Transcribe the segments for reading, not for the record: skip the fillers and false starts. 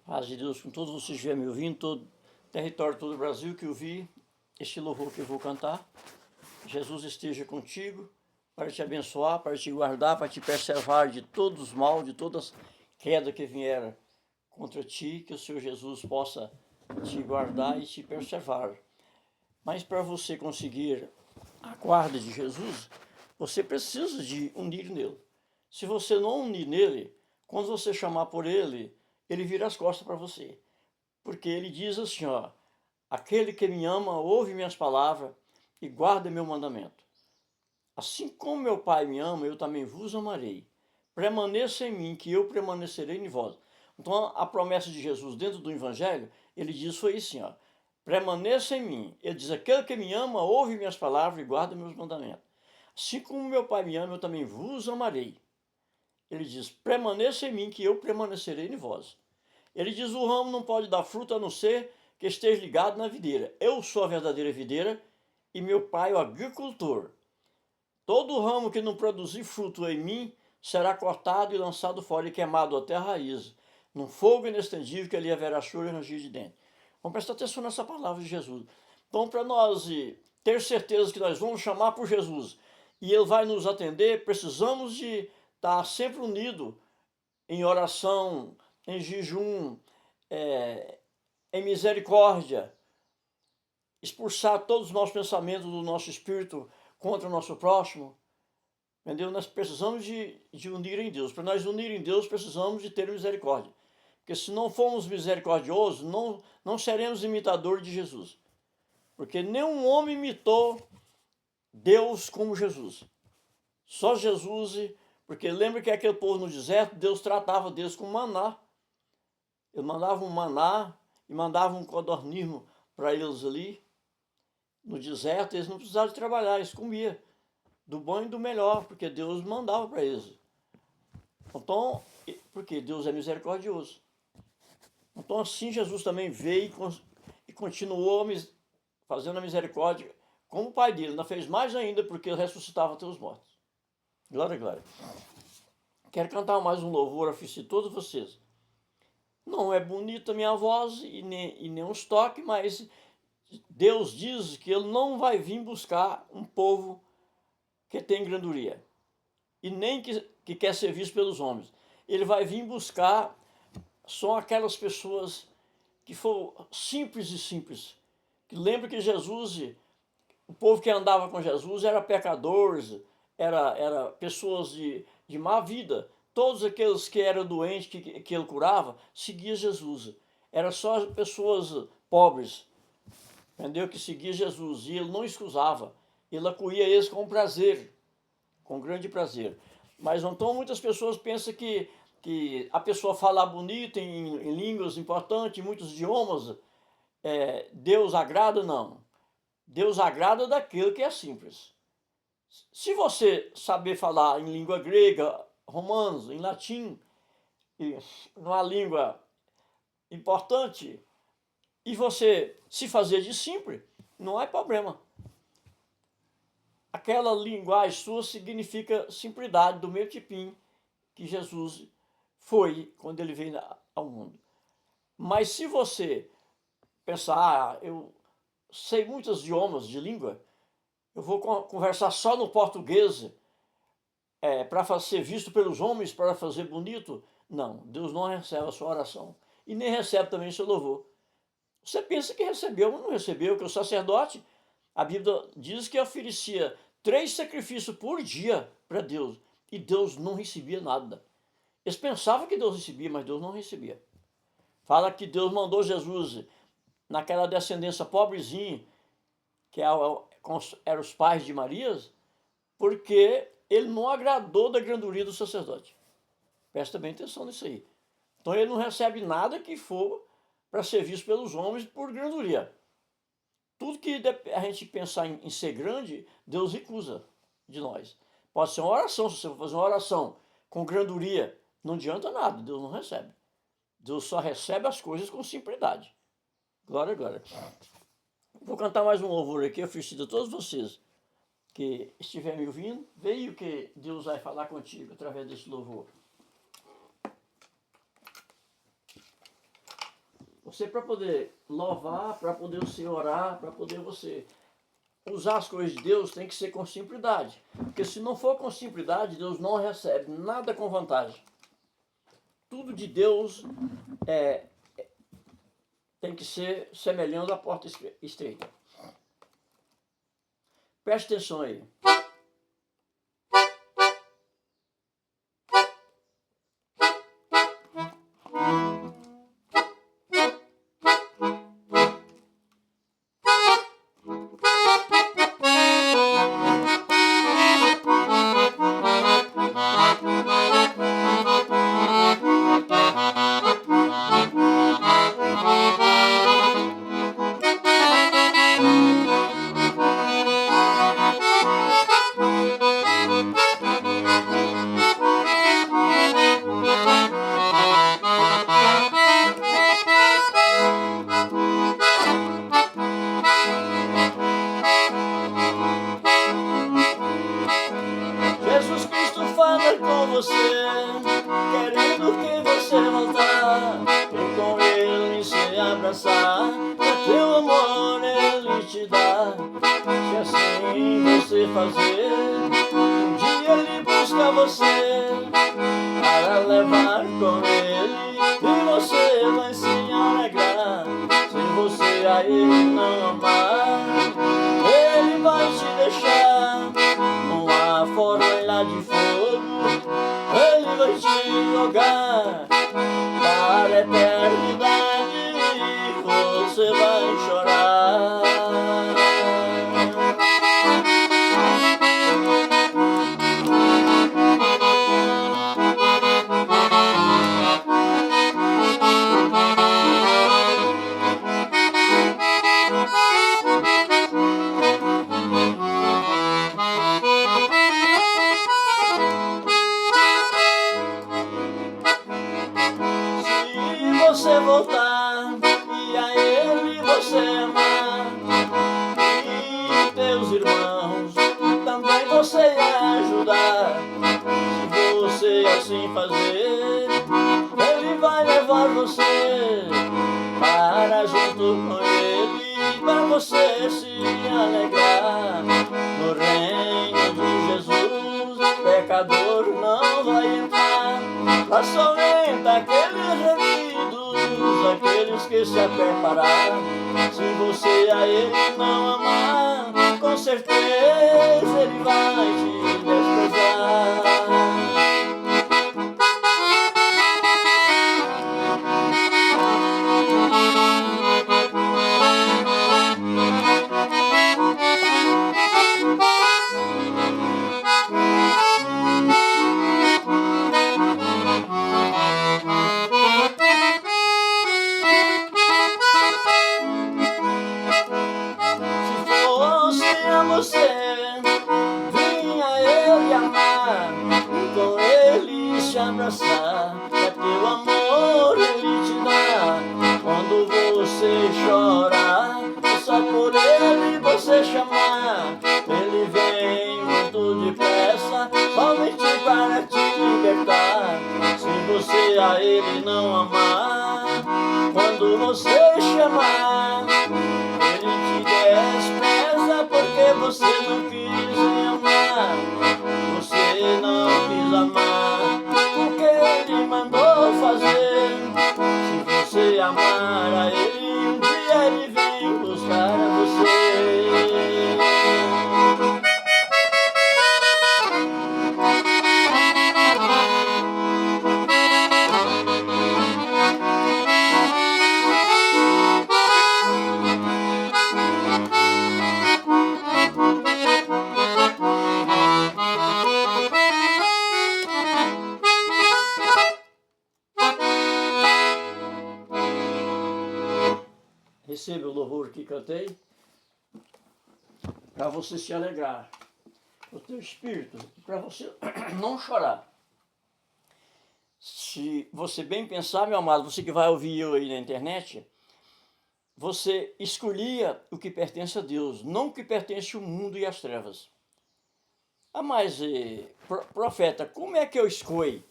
Paz de Deus com todos vocês que estiverem me ouvindo, todo território, todo o Brasil que ouvi este louvor que eu vou cantar. Jesus esteja contigo para te abençoar, para te guardar, para te preservar de todos os mal, de todas as quedas que vieram contra ti, que o Senhor Jesus possa te guardar e te preservar. Mas para você conseguir a guarda de Jesus, você precisa de unir nele. Se você não unir nele, quando você chamar por ele, ele vira as costas para você. Porque ele diz assim, ó, aquele que me ama ouve minhas palavras e guarda meu mandamento. Assim como meu Pai me ama, eu também vos amarei. Permaneça em mim, que eu permanecerei em vós. Então, a promessa de Jesus dentro do Evangelho, ele diz foi assim, ó, permaneça em mim. Ele diz, aquele que me ama ouve minhas palavras e guarda meus mandamentos. Assim como meu Pai me ama, eu também vos amarei. Ele diz, permaneça em mim, que eu permanecerei em vós. Ele diz, o ramo não pode dar fruto a não ser que esteja ligado na videira. Eu sou a verdadeira videira e meu pai o agricultor. Todo ramo que não produzir fruto em mim será cortado e lançado fora e queimado até a raiz, num fogo inextendível que ali haverá choro e ranger de dentro. Vamos prestar atenção nessa palavra de Jesus. Então, para nós ter certeza que nós vamos chamar por Jesus e Ele vai nos atender, precisamos de estar sempre unidos em oração, em jejum, em misericórdia, expulsar todos os maus pensamentos do nosso espírito contra o nosso próximo. Entendeu? Nós precisamos de unir em Deus. Para nós unir em Deus, precisamos de ter misericórdia. Porque se não formos misericordiosos, não seremos imitadores de Jesus. Porque nenhum homem imitou Deus como Jesus. Só Jesus, porque lembra que aquele povo no deserto, Deus tratava Deus com maná. Ele mandava um maná e mandava um codornismo para eles ali. No deserto, eles não precisavam de trabalhar, eles comiam do bom e do melhor, porque Deus mandava para eles. Então, porque Deus é misericordioso. Então, assim, Jesus também veio e continuou fazendo a misericórdia como o Pai dele. Ainda fez mais ainda, porque ele ressuscitava até os mortos. Glória, glória. Quero cantar mais um louvor, oferecer a todos vocês. Não é bonita a minha voz e nem uns toques, mas Deus diz que ele não vai vir buscar um povo que tem granduria e nem que quer ser visto pelos homens. Ele vai vir buscar só aquelas pessoas que foram simples e simples. Que lembra que Jesus, o povo que andava com Jesus era pecadores, era pessoas de má vida. Todos aqueles que eram doentes, que ele curava, seguiam Jesus. Era só pessoas pobres, entendeu? Que seguia Jesus. E ele não escusava. Ele acolhia eles com prazer, com grande prazer. Mas então muitas pessoas pensam que a pessoa falar bonito em línguas importantes, em muitos idiomas, Deus agrada, não. Deus agrada daquele que é simples. Se você saber falar em língua grega, romano, em latim, numa língua importante, e você se fazer de simples, não há problema. Aquela linguagem sua significa simplicidade, do mesmo tipinho que Jesus foi quando ele veio ao mundo. Mas se você pensar, eu sei muitos idiomas de língua, eu vou conversar só no português para ser visto pelos homens, para fazer bonito, não, Deus não recebe a sua oração e nem recebe também o seu louvor. Você pensa que recebeu, mas não recebeu, que o sacerdote, a Bíblia diz que oferecia 3 sacrifícios por dia para Deus e Deus não recebia nada. Eles pensavam que Deus recebia, mas Deus não recebia. Fala que Deus mandou Jesus naquela descendência pobrezinha, que eram os pais de Marias, porque ele não agradou da granduria do sacerdote. Presta bem atenção nisso aí. Então ele não recebe nada que for para ser visto pelos homens por granduria. Tudo que a gente pensar em ser grande, Deus recusa de nós. Pode ser uma oração, se você for fazer uma oração com granduria, não adianta nada, Deus não recebe. Deus só recebe as coisas com simplicidade. Glória, glória. Vou cantar mais um louvor aqui, oferecido a todos vocês que estiverem me ouvindo. Veio que Deus vai falar contigo através desse louvor. Você, para poder louvar, para poder você orar, para poder você usar as coisas de Deus, tem que ser com simplicidade. Porque se não for com simplicidade, Deus não recebe nada com vantagem. Tudo de Deus tem que ser semelhante à porta estreita. Preste atenção aí. Jesus Cristo fala com você, querendo que você voltar e com Ele se abraçar. Teu amor Ele te dá. Se assim você fazer, um dia Ele busca você para levar com Ele e você vai se alegrar. Se você a Ele não amar, Ele vai te deixar numa fornalha de fogo. Ele vai te jogar para a eternidade e você vai chorar. Se você voltar e a Ele você amar, e teus irmãos também você ajudar, se você assim fazer, Ele vai levar você para junto com Ele, para você se alegrar. No reino de Jesus, pecador não vai entrar, lá só entra aqueles remidos, aqueles que se preparar. Se você a Ele não amar, com certeza Ele vai te desprezar. Você vinha Ele amar e com Ele se abraçar. É teu amor Ele te dá. Quando você chorar, é só por Ele você chamar. Ele vem muito depressa, somente para te libertar. Se você a Ele não amar, quando você chamar, Ele te despreza porque você não quis amar. Você não quis amar o que Ele mandou fazer. Se você amar a Ele, um dia Ele vem buscar você. Receba o louvor que cantei para você se alegrar, o teu espírito, para você não chorar. Se você bem pensar, meu amado, você que vai ouvir eu aí na internet, você escolhia o que pertence a Deus, não o que pertence ao mundo e às trevas. Ah, mas profeta, como é que eu escolho?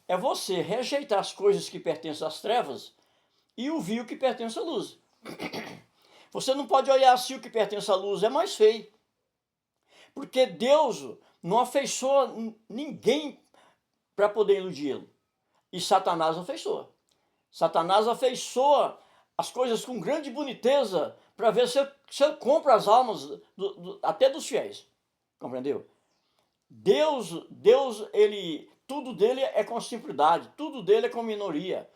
É você rejeitar as coisas que pertencem às trevas e o vil que pertence à luz. Você não pode olhar se o que pertence à luz é mais feio. Porque Deus não afeiçoa ninguém para poder iludi-lo. E Satanás afeiçoa. Satanás afeiçoa as coisas com grande boniteza para ver se ele compra as almas até dos fiéis. Compreendeu? Deus, ele, tudo dele é com simplicidade, tudo dele é com minoria.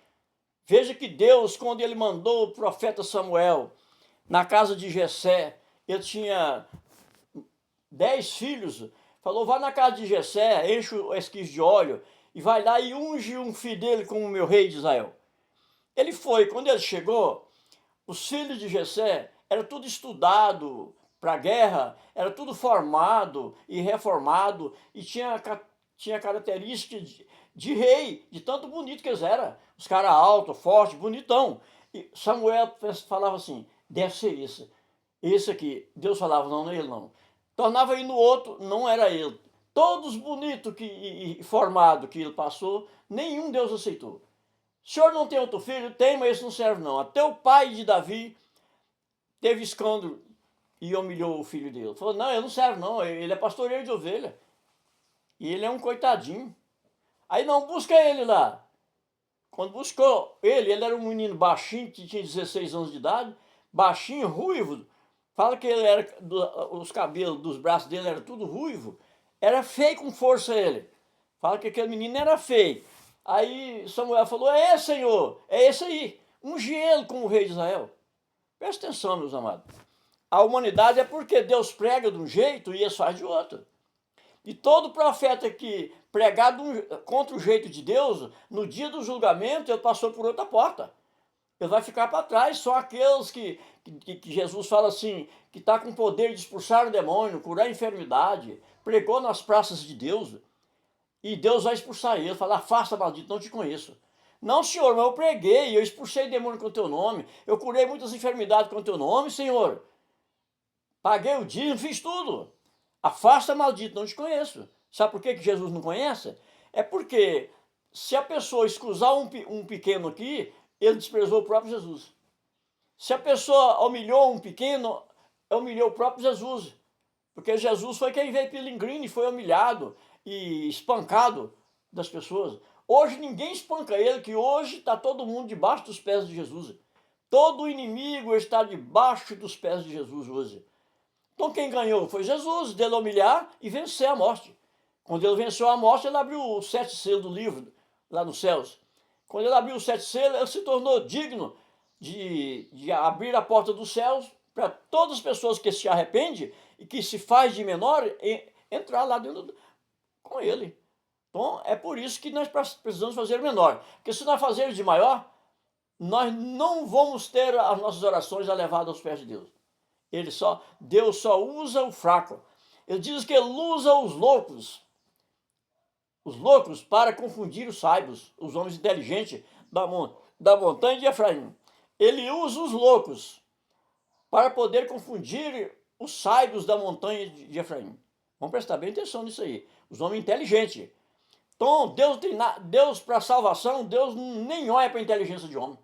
Veja que Deus, quando ele mandou o profeta Samuel na casa de Jessé, ele tinha 10 filhos, falou, vai na casa de Jessé, enche o esquis de óleo, e vai lá e unge um filho dele como o meu rei de Israel. Ele foi, quando ele chegou, os filhos de Jessé era tudo estudado para a guerra, era tudo formado e reformado, e tinha características de rei, de tanto bonito que eles eram. Os caras altos, fortes, bonitão. E Samuel falava assim, deve ser esse. Esse aqui. Deus falava, não é ele não. Tornava aí no outro, não era ele. Todos bonitos e formados que ele passou, nenhum Deus aceitou. O senhor não tem outro filho? Tem, mas esse não serve não. Até o pai de Davi teve escândalo e humilhou o filho dele. Falou, não, ele não serve não, ele é pastoreiro de ovelha. E ele é um coitadinho. Aí não, busca ele lá. Quando buscou ele era um menino baixinho, que tinha 16 anos de idade, baixinho, ruivo. Fala que ele era, os cabelos dos braços dele era tudo ruivo. Era feio com força ele. Fala que aquele menino era feio. Aí Samuel falou, Senhor, é esse aí. Unge ele como rei de Israel. Presta atenção, meus amados. A humanidade é porque Deus prega de um jeito e eles fazem de outro. E todo profeta que pregar contra o jeito de Deus, no dia do julgamento, ele passou por outra porta. Ele vai ficar para trás. Só aqueles que Jesus fala assim, que está com poder de expulsar o demônio, curar a enfermidade, pregou nas praças de Deus, e Deus vai expulsar ele, fala, afasta, maldito, não te conheço. Não, Senhor, mas eu preguei, eu expulsei demônio com o teu nome, eu curei muitas enfermidades com o teu nome, Senhor. Paguei o dízimo, fiz tudo. Afasta, maldito, não te conheço. Sabe por que Jesus não conhece? É porque se a pessoa escusar um pequeno aqui, ele desprezou o próprio Jesus. Se a pessoa humilhou um pequeno, humilhou o próprio Jesus. Porque Jesus foi quem veio pilingrino e foi humilhado e espancado das pessoas. Hoje ninguém espanca ele, que hoje está todo mundo debaixo dos pés de Jesus. Todo inimigo está debaixo dos pés de Jesus hoje. Então quem ganhou foi Jesus, dele humilhar e vencer a morte. Quando ele venceu a morte, ele abriu os 7 selos do livro, lá nos céus. Quando ele abriu os 7 selos, ele se tornou digno de abrir a porta dos céus para todas as pessoas que se arrependem e que se faz de menor, entrar lá dentro com ele. Então, é por isso que nós precisamos fazer menor. Porque se nós fazermos de maior, nós não vamos ter as nossas orações elevadas aos pés de Deus. Deus só usa o fraco. Ele diz que ele usa os loucos para confundir os sábios, os homens inteligentes da montanha de Efraim. Ele usa os loucos para poder confundir os sábios da montanha de Efraim. Vamos prestar bem atenção nisso aí. Os homens inteligentes. Então, Deus para salvação, Deus nem olha para a inteligência de homem.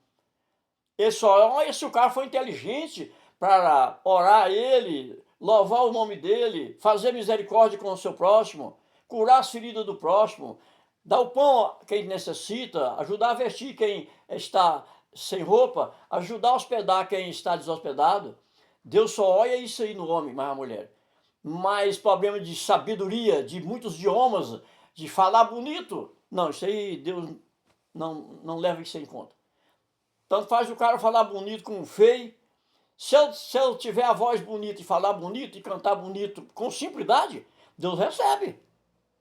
Ele só olha se o cara for inteligente para orar a ele, louvar o nome dele, fazer misericórdia com o seu próximo, curar as feridas do próximo, dar o pão a quem necessita, ajudar a vestir quem está sem roupa, ajudar a hospedar quem está deshospedado. Deus só olha isso aí no homem, mas a mulher. Mas problema de sabedoria, de muitos idiomas, de falar bonito, não, isso aí Deus não leva isso em conta. Tanto faz o cara falar bonito como feio. Se ele tiver a voz bonita e falar bonito e cantar bonito com simplicidade, Deus recebe.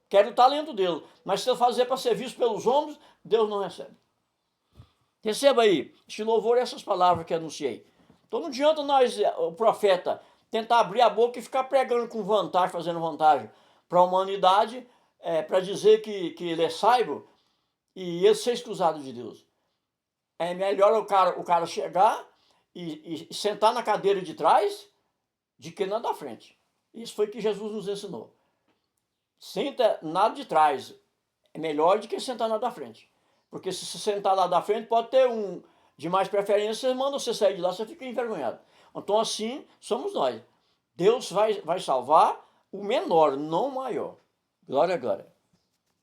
Quer o talento dele. Mas se ele fazer para ser visto pelos homens, Deus não recebe. Receba aí, este louvor, essas palavras que anunciei. Então não adianta nós, o profeta, tentar abrir a boca e ficar pregando com vantagem, fazendo vantagem para a humanidade, para dizer que ele é sábio e ele ser escusado de Deus. É melhor o cara chegar e sentar na cadeira de trás de que na da frente. Isso foi que Jesus nos ensinou. Senta nada de trás. É melhor do que sentar na da frente. Porque se sentar lá da frente, pode ter de mais preferência, manda você sair de lá, você fica envergonhado. Então assim somos nós. Deus vai salvar o menor, não o maior. Glória, glória.